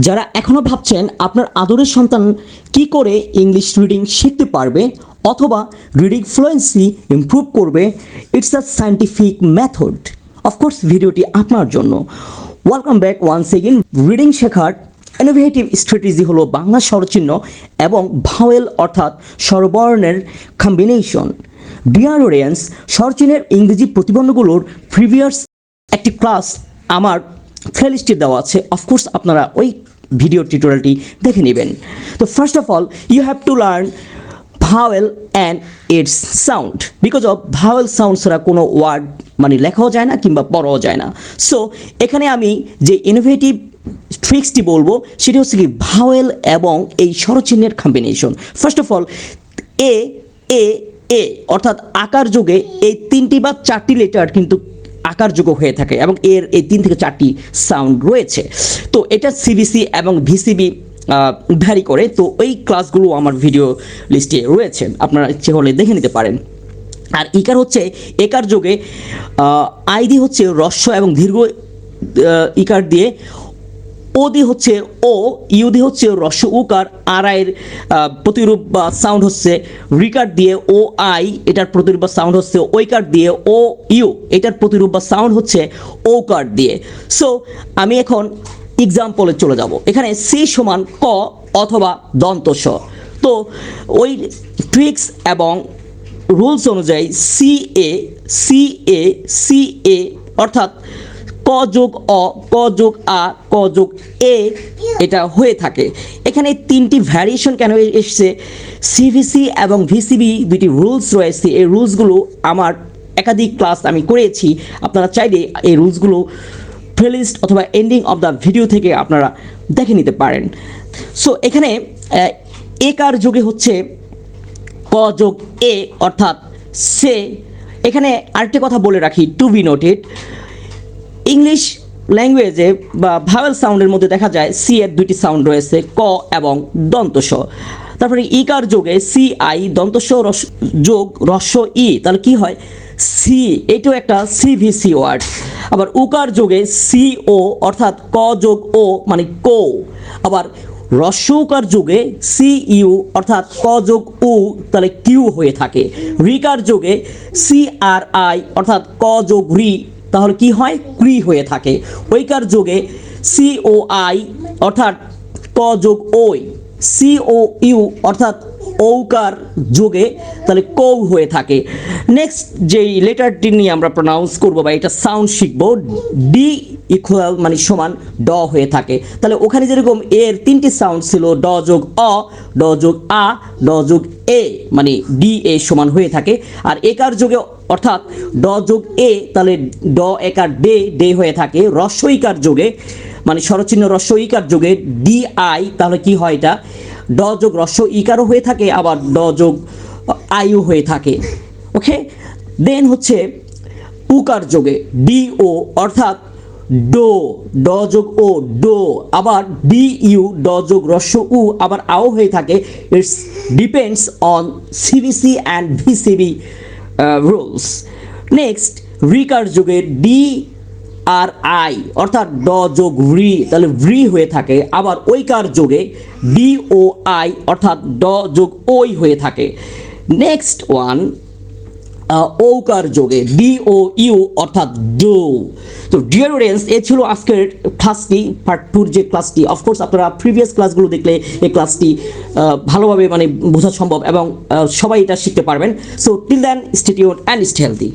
যারা এখনো ভাবছেন আপনার আদরের সন্তান কি করে ইংলিশ রিডিং শিখতে পারবে অথবা রিডিং ফ্লুয়েন্সি ইমপ্রুভ করবে, it's a scientific method. Of course ভিডিওটি আপনার জন্য। Welcome back once again. Reading শেখার ইনোভেটিভ স্ট্র্যাটেজি হলো বাংলা স্বরচিহ্ন এবং ভাওয়েল অর্থাৎ স্বরবর্ণের কম্বিনেশন। ডিয়ার অডিয়েন্স, স্বরচিহ্নের ইংরেজি প্রতিবন্ধগুলোর প্রিভিয়াস একটি ক্লাস আমার প্লেলিস্টে দেওয়া আছে। অফকোর্স আপনারা ওই ভিডিও টিউটোরিয়ালটি দেখে নেবেন। তো first of all you have to learn vowel and its sound, because of vowel sound ছাড়া কোনো ওয়ার্ড মানে লেখাও যায় না কিংবা পড়াও যায় না। সো এখানে আমি যে ইনোভেটিভ ট্রিক্সটি বলবো সেটি হচ্ছে কি ভাওয়েল এবং এই স্বরচিহ্নের কম্বিনেশন। ফার্স্ট অফ অল এ এ এ অর্থাৎ আকার যোগে এই তিনটি বা চারটি লেটার কিন্তু আকারযোগ্য হয়ে থাকে এবং এর এই 3 থেকে 4টি সাউন্ড রয়েছে। তো এটা সিভিসি এবং ভিসিবি ভ্যারি করে। তো ওই ক্লাসগুলো আমার ভিডিও লিস্টে রয়েছে, আপনারা ইচ্ছে হলে দেখে নিতে পারেন। আর ইকার হচ্ছে একার যোগে আইদি হচ্ছে হ্রস্ব এবং দীর্ঘ ইকার দিয়ে, ও দি হচ্ছে ও, ইউ দি হচ্ছে হ্রস্ব উকার, আর আইয়ের প্রতিরূপ বা সাউন্ড হচ্ছে রিকার দিয়ে ও আই, এটার প্রতিরূপ বা সাউন্ড হচ্ছে ওইকার দিয়ে ও ইউ, এটার প্রতিরূপ বা সাউন্ড হচ্ছে ও কার দিয়ে। সো আমি এখন এক্সাম্পলে চলে যাব। এখানে সি সমান ক অথবা দন্ত স। তো ওই ট্রিক্স এবং রুলস অনুযায়ী C A C A C A অর্থাৎ ক যোগ অ, ক যোগ আ, ক যোগ এ এটা হয়ে থাকে। এখানে 3টি ভ্যারিয়েশন কেন এসছে, সিভিসি এবং ভিসিবি দুইটি রুলস রয়েছে। এই রুলসগুলো আমার একাধিক ক্লাস আমি করেছি, আপনারা চাইলে এই রুলসগুলো প্লেলিস্ট অথবা এন্ডিং অফ দ্য ভিডিও থেকে আপনারা দেখে নিতে পারেন। সো এখানে একার যোগে হচ্ছে ক যোগ এ অর্থাৎ সে। এখানে আরেকটি কথা বলে রাখি, টু বি নোটেড, ইংলিশ ল্যাঙ্গুয়েজে বা ভাওয়েল সাউন্ডের মধ্যে দেখা যায় সি এর 2টি সাউন্ড রয়েছে, ক এবং দন্ত স। তারপরে ইকার যোগে সি আই দন্ত স যোগ হ্রস্ব ই, তাহলে কি হয় সি, এটাও একটা সিভিসি ওয়ার্ড। আবার উকার যোগে সি ও অর্থাৎ ক যোগ ও মানে কো। আবার হ্রস্ব উকার যোগে সি ইউ অর্থাৎ ক যোগ উ, তাহলে কিউ হয়ে থাকে। রিকার যোগে সি আর আই অর্থাৎ ক যোগ রি, তাহলে কি হয় ক্রি হয়ে থাকে। ওইকার যোগে সি ও আই অর্থাৎ ক যোগ ওই, সি ও ইউ অর্থাৎ ঔকার যোগে তাহলে কৌ হয়ে থাকে। নেক্সট যেই লেটারটি নিয়ে আমরা প্রনাউন্স করবো বা এটা সাউন্ড শিখবো, ডি ইকুয়াল মানে সমান ড হয়ে থাকে। তাহলে ওখানে যেরকম এর 3টি সাউন্ড ছিল ড যোগ অ, ড যোগ আ, ড যোগ এ, মানে ডি এ সমান হয়ে থাকে। আর একার যোগে অর্থাৎ ড যোগ এ, তাহলে ড একার ডে ডে হয়ে থাকে। রস্বইকার যোগে মানে স্বরচিহ্ন রস্বইকার যোগে ডি আই, তাহলে কি হয় এটা ড যোগ হ্রস্ব ইকারও হয়ে থাকে, আবার ড যোগ আইও হয়ে থাকে। ওকে, দেন হচ্ছে উকার যোগে ডি ও অর্থাৎ ডো, ড যোগ ও ডো, আবার ডি ইউ ড যোগ হ্রস্ব উ আবার আও হয়ে থাকে। It's depends on CVC and VCB rules. Next recur যোগে ডি আর আই অর্থাৎ ড যোগ রি, তাহলে ভ্রি হয়ে থাকে। আবার ওইকার যোগে ডি ও আই অর্থাৎ ড যোগ ওই হয়ে থাকে। নেক্সট ওয়ান ঔকার যোগে ডি ও ইউ অর্থাৎ ডো। তো ডিয়ার অডিয়েন্স, এ ছিল আজকের ক্লাসটি, পার্ট 2 যে ক্লাসটি। অফকোর্স আপনারা প্রিভিয়াস ক্লাসগুলো দেখলে এই ক্লাসটি ভালোভাবে মানে বোঝা সম্ভব এবং সবাই এটা শিখতে পারবেন। So till then stay tuned and stay healthy.